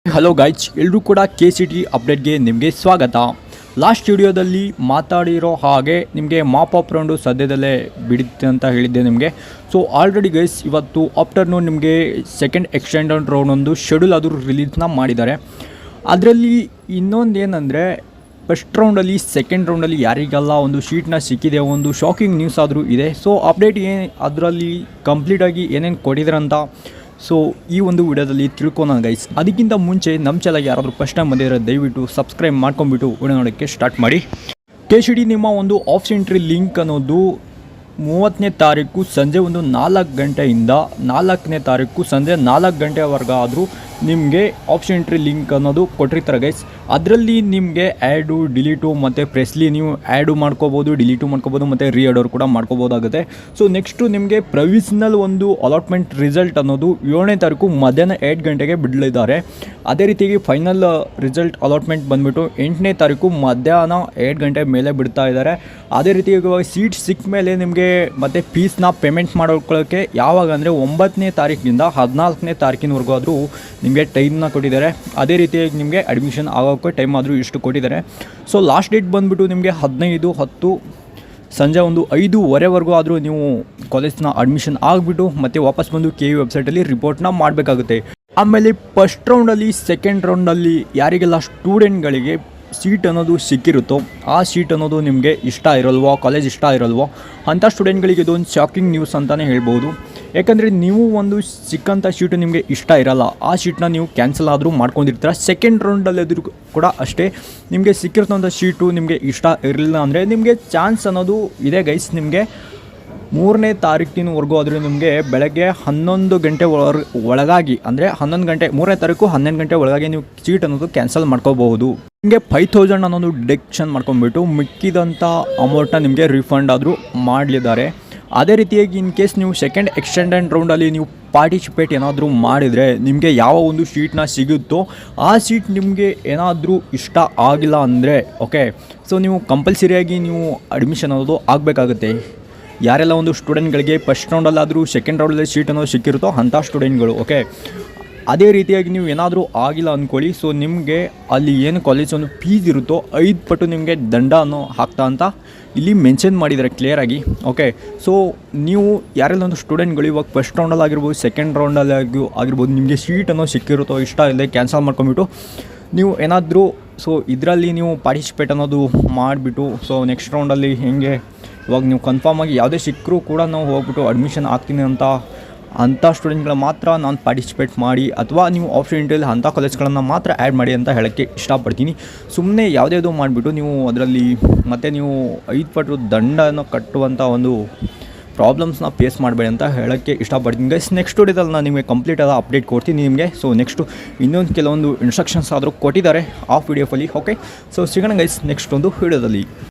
Hello guys, ಎಲ್ಲರೂ ಕೂಡ KCT ಅಪ್ಡೇಟ್ಗೆ ನಿಮಗೆ ಸ್ವಾಗತ. ಲಾಸ್ಟ್ ವಿಡಿಯೋದಲ್ಲಿ ಮಾತಾಡಿರೋ ಹಾಗೆ ನಿಮಗೆ ಮಾಪ್ ಅಪ್ ರೌಂಡು ಸದ್ಯದಲ್ಲೇ ಬಿಡುತ್ತೆ ಅಂತ ಹೇಳಿದ್ದೆ ನಿಮಗೆ. ಸೊ ಆಲ್ರೆಡಿ ಗೈಸ್ ಇವತ್ತು ಆಫ್ಟರ್ನೂನ್ ನಿಮಗೆ ಸೆಕೆಂಡ್ ಎಕ್ಸ್ಟೆಂಡೆಡ್ ರೌಂಡ್ ಒಂದು ಶೆಡ್ಯೂಲ್ ಆದರೂ ರಿಲೀಸ್ನ ಮಾಡಿದ್ದಾರೆ. ಅದರಲ್ಲಿ ಇನ್ನೊಂದು ಏನಂದರೆ ಫಸ್ಟ್ ರೌಂಡಲ್ಲಿ ಸೆಕೆಂಡ್ ರೌಂಡಲ್ಲಿ ಯಾರಿಗೆಲ್ಲ ಒಂದು ಶೀಟ್ನ ಸಿಕ್ಕಿದೆ, ಒಂದು ಶಾಕಿಂಗ್ ನ್ಯೂಸ್ ಆದರೂ ಇದೆ. ಸೊ ಅಪ್ಡೇಟ್ ಅದರಲ್ಲಿ ಕಂಪ್ಲೀಟಾಗಿ ಏನೇನು ಕೊಟ್ಟಿದ್ರಂತ ಸೊ ಈ ಒಂದು ವಿಡಿಯೋದಲ್ಲಿ ತಿಳ್ಕೊಳೋಣ ಗೈಸ್. ಅದಕ್ಕಿಂತ ಮುಂಚೆ ನಮ್ಮ ಚಾನಲ್ಗೆ ಯಾರಾದರೂ ಫಸ್ಟ್ ಟೈಮ್ ಬಂದಿರೋ ದಯವಿಟ್ಟು ಸಬ್ಸ್ಕ್ರೈಬ್ ಮಾಡ್ಕೊಂಬಿಟ್ಟು ವಿಡಿಯೋ ನೋಡೋಕ್ಕೆ ಸ್ಟಾರ್ಟ್ ಮಾಡಿ. KCT ನಿಮ್ಮ ಒಂದು ಆಫ್ ಎಂಟ್ರಿ ಲಿಂಕ್ ಅನ್ನೋದು 30ನೇ ತಾರೀಕು ಸಂಜೆ ಒಂದು 4 ಗಂಟೆಯಿಂದ 4ನೇ ತಾರೀಕು ಸಂಜೆ 4 ಗಂಟೆವರೆಗೆ ಆದರೂ ನಿಮಗೆ ಆಪ್ಷನ್ ಎಂಟ್ರಿ ಲಿಂಕ್ ಅನ್ನೋದು ಕೊಟ್ಟಿರ್ತಾರೆ ಗೈಸ್. ಅದರಲ್ಲಿ ನಿಮಗೆ ಆ್ಯಡು, ಡಿಲೀಟು ಮತ್ತು ಪ್ರೆಸ್ಲಿ ನೀವು ಆ್ಯಡು ಮಾಡ್ಕೋಬೋದು, ಡಿಲೀಟು ಮಾಡ್ಕೋಬೋದು ಮತ್ತು ರೀಆರ್ಡರ್ ಕೂಡ ಮಾಡ್ಕೋಬೋದಾಗುತ್ತೆ. ಸೊ ನೆಕ್ಸ್ಟು ನಿಮಗೆ ಪ್ರೊವಿಷನಲ್ ಒಂದು ಅಲಾಟ್ಮೆಂಟ್ ರಿಸಲ್ಟ್ ಅನ್ನೋದು 7ನೇ ತಾರೀಕು ಮಧ್ಯಾಹ್ನ 8 ಗಂಟೆಗೆ ಬಿಡಲಿದ್ದಾರೆ. ಅದೇ ರೀತಿಯಾಗಿ ಫೈನಲ್ ರಿಸಲ್ಟ್ ಅಲಾಟ್ಮೆಂಟ್ ಬಂದುಬಿಟ್ಟು 8ನೇ ತಾರೀಕು ಮಧ್ಯಾಹ್ನ 8 ಗಂಟೆ ಮೇಲೆ ಬಿಡ್ತಾ ಇದ್ದಾರೆ. ಅದೇ ರೀತಿಯಾಗಿ ಸೀಟ್ ಸಿಕ್ಕ ಮೇಲೆ ನಿಮಗೆ ಮತ್ತು ಫೀಸ್ನ ಪೇಮೆಂಟ್ ಮಾಡ್ಕೊಳ್ಳೋಕ್ಕೆ ಯಾವಾಗ ಅಂದರೆ 9ನೇ ತಾರೀಕಿನಿಂದ 14ನೇ ತಾರೀಕಿನವರೆಗೂ ಆದರೂ ನಿಮಗೆ ಟೈಮ್ನ ಕೊಟ್ಟಿದ್ದಾರೆ. ಅದೇ ರೀತಿಯಾಗಿ ನಿಮಗೆ ಅಡ್ಮಿಷನ್ ಆಗೋಕ್ಕೆ ಟೈಮ್ ಆದರೂ ಇಷ್ಟು ಕೊಟ್ಟಿದ್ದಾರೆ. ಸೊ ಲಾಸ್ಟ್ ಡೇಟ್ ಬಂದುಬಿಟ್ಟು ನಿಮಗೆ 15/10 ಸಂಜೆ ಒಂದು 5:15ವರೆಗೂ ಆದರೂ ನೀವು ಕಾಲೇಜ್ನ ಅಡ್ಮಿಷನ್ ಆಗಿಬಿಟ್ಟು ಮತ್ತು ವಾಪಸ್ ಬಂದು KU ವೆಬ್ಸೈಟಲ್ಲಿ ರಿಪೋರ್ಟ್ನ ಮಾಡಬೇಕಾಗುತ್ತೆ. ಆಮೇಲೆ ಫಸ್ಟ್ ರೌಂಡಲ್ಲಿ ಸೆಕೆಂಡ್ ರೌಂಡಲ್ಲಿ ಯಾರಿಗೆಲ್ಲ ಸ್ಟೂಡೆಂಟ್ಗಳಿಗೆ ಸೀಟ್ ಅನ್ನೋದು ಸಿಕ್ಕಿರುತ್ತೋ ಆ ಸೀಟ್ ಅನ್ನೋದು ನಿಮಗೆ ಇಷ್ಟ ಇರಲ್ವೋ, ಕಾಲೇಜ್ ಇಷ್ಟ ಇರಲ್ವೋ ಅಂಥ ಸ್ಟೂಡೆಂಟ್ಗಳಿಗೆ ಇದೊಂದು ಶಾಕಿಂಗ್ ನ್ಯೂಸ್ ಅಂತಲೇ ಹೇಳ್ಬೋದು. ಯಾಕಂದರೆ ನೀವು ಒಂದು ಸಿಕ್ಕಂಥ ಸೀಟು ನಿಮಗೆ ಇಷ್ಟ ಇರಲ್ಲ, ಆ ಸೀಟ್ನ ನೀವು ಕ್ಯಾನ್ಸಲ್ ಆದರೂ ಮಾಡ್ಕೊಂಡಿರ್ತೀರ. ಸೆಕೆಂಡ್ ರೌಂಡಲ್ಲಿದ್ರೂ ಕೂಡ ಅಷ್ಟೇ, ನಿಮಗೆ ಸಿಕ್ಕಿರ್ತಂಥ ಸೀಟು ನಿಮಗೆ ಇಷ್ಟ ಇರಲಿಲ್ಲ ಅಂದರೆ ನಿಮಗೆ ಚಾನ್ಸ್ ಅನ್ನೋದು ಇದೆ ಗೈಸ್. ನಿಮಗೆ 3ನೇ ತಾರೀಕಿನವರೆಗೂ ಆದರೂ ನಿಮಗೆ ಬೆಳಗ್ಗೆ 11 ಗಂಟೆ ಒಳಗಾಗಿ ಅಂದರೆ 11 ಗಂಟೆ 3ನೇ ತಾರೀಕು 11 ಗಂಟೆ ಒಳಗಾಗಿ ನೀವು ಸೀಟ್ ಅನ್ನೋದು ಕ್ಯಾನ್ಸಲ್ ಮಾಡ್ಕೋಬಹುದು. ನಿಮಗೆ 5000 ಅನ್ನೋದು ಡಿಡಕ್ಷನ್ ಮಾಡ್ಕೊಂಡ್ಬಿಟ್ಟು ಮಿಕ್ಕಿದಂಥ ಅಮೌಂಟ್ನ ನಿಮಗೆ ರಿಫಂಡ್ ಆದರೂ ಮಾಡಲಿದ್ದಾರೆ. ಅದೇ ರೀತಿಯಾಗಿ ಇನ್ ಕೇಸ್ ನೀವು ಸೆಕೆಂಡ್ ಎಕ್ಸ್ಟೆಂಡೆಡ್ ರೌಂಡಲ್ಲಿ ನೀವು ಪಾರ್ಟಿಸಿಪೇಟ್ ಏನಾದರೂ ಮಾಡಿದರೆ ನಿಮಗೆ ಯಾವ ಒಂದು ಸೀಟ್ನ ಸಿಗುತ್ತೋ ಆ ಸೀಟ್ ನಿಮಗೆ ಏನಾದರೂ ಇಷ್ಟ ಆಗಿಲ್ಲ ಅಂದರೆ ಓಕೆ, ಸೊ ನೀವು ಕಂಪಲ್ಸರಿಯಾಗಿ ನೀವು ಅಡ್ಮಿಷನ್ ಅನ್ನೋದು ಆಗಬೇಕಾಗುತ್ತೆ. ಯಾರೆಲ್ಲ ಒಂದು ಸ್ಟೂಡೆಂಟ್ಗಳಿಗೆ ಫಸ್ಟ್ ರೌಂಡಲ್ಲಾದರೂ ಸೆಕೆಂಡ್ ರೌಂಡಲ್ಲಿ ಸೀಟ್ ಅನ್ನೋದು ಸಿಕ್ಕಿರುತ್ತೋ ಅಂಥ ಸ್ಟೂಡೆಂಟ್ಗಳು ಓಕೆ. ಅದೇ ರೀತಿಯಾಗಿ ನೀವು ಏನಾದರೂ ಆಗಿಲ್ಲ ಅಂದ್ಕೊಳ್ಳಿ, ಸೊ ನಿಮಗೆ ಅಲ್ಲಿ ಏನು ಕಾಲೇಜ್ ಒಂದು ಫೀಸ್ ಇರುತ್ತೋ 5 ಪಟ್ಟು ನಿಮಗೆ ದಂಡ ಅನ್ನೋ ಹಾಕ್ತಾ ಅಂತ ಇಲ್ಲಿ ಮೆನ್ಷನ್ ಮಾಡಿದ್ದಾರೆ ಕ್ಲಿಯರಾಗಿ ಓಕೆ. ಸೊ ನೀವು ಯಾರೆಲ್ಲ ಒಂದು ಸ್ಟೂಡೆಂಟ್ಗಳು ಇವಾಗ ಫಸ್ಟ್ ರೌಂಡಲ್ಲಿ ಆಗಿರ್ಬೋದು, ಸೆಕೆಂಡ್ ರೌಂಡಲ್ಲಿ ಆಗಿರ್ಬೋದು, ನಿಮಗೆ ಸೀಟ್ ಅನ್ನೋ ಸಿಕ್ಕಿರುತ್ತೋ ಇಷ್ಟ ಇಲ್ಲದೆ ಕ್ಯಾನ್ಸಲ್ ಮಾಡ್ಕೊಂಬಿಟ್ಟು ನೀವು ಏನಾದರೂ ಸೊ ಇದರಲ್ಲಿ ನೀವು ಪಾರ್ಟಿಸಿಪೇಟ್ ಅನ್ನೋದು ಮಾಡಿಬಿಟ್ಟು ಸೊ ನೆಕ್ಸ್ಟ್ ರೌಂಡಲ್ಲಿ ಹೇಗೆ ಇವಾಗ ನೀವು ಕನ್ಫರ್ಮಾಗಿ ಯಾವುದೇ ಸಿಕ್ಕರೂ ಕೂಡ ನಾವು ಹೋಗ್ಬಿಟ್ಟು ಅಡ್ಮಿಷನ್ ಆಗ್ತೀನಿ ಅಂಥ ಸ್ಟೂಡೆಂಟ್ಗಳ ಮಾತ್ರ ನಾನು ಪಾರ್ಟಿಸಿಪೇಟ್ ಮಾಡಿ, ಅಥವಾ ನೀವು ಆಪ್ಷನ್ ಎಂಟ್ರಿಯಲ್ಲಿ ಅಂಥ ಕಾಲೇಜ್ಗಳನ್ನು ಮಾತ್ರ ಆ್ಯಡ್ ಮಾಡಿ ಅಂತ ಹೇಳೋಕ್ಕೆ ಇಷ್ಟಪಡ್ತೀನಿ. ಸುಮ್ಮನೆ ಯಾವುದ್ಯಾವುದೋ ಮಾಡಿಬಿಟ್ಟು ನೀವು ಅದರಲ್ಲಿ ಮತ್ತೆ ನೀವು 5 ಪಟ್ಟು ದಂಡನ ಕಟ್ಟುವಂಥ ಒಂದು ಪ್ರಾಬ್ಲಮ್ಸ್ನ ಫೇಸ್ ಮಾಡಬೇಡಿ ಅಂತ ಹೇಳೋಕ್ಕೆ ಇಷ್ಟಪಡ್ತೀನಿ ಗೈಸ್. ನೆಕ್ಸ್ಟ್ ವಿಡಿಯೋದಲ್ಲಿ ನಾನು ನಿಮಗೆ ಕಂಪ್ಲೀಟ್ ಆದ ಅಪ್ಡೇಟ್ ಕೊಡ್ತೀನಿ ನಿಮಗೆ. ಸೊ ನೆಕ್ಸ್ಟು ಇನ್ನೊಂದು ಕೆಲವೊಂದು ಇನ್ಸ್ಟ್ರಕ್ಷನ್ಸ್ ಆದರೂ ಕೊಟ್ಟಿದ್ದಾರೆ ಆಫ್ ವಿಡಿಯೋಫಲ್ಲಿ ಓಕೆ. ಸೊ ಸಿಗೋಣ ಗೈಸ್ ನೆಕ್ಸ್ಟ್ ಒಂದು ವಿಡಿಯೋದಲ್ಲಿ.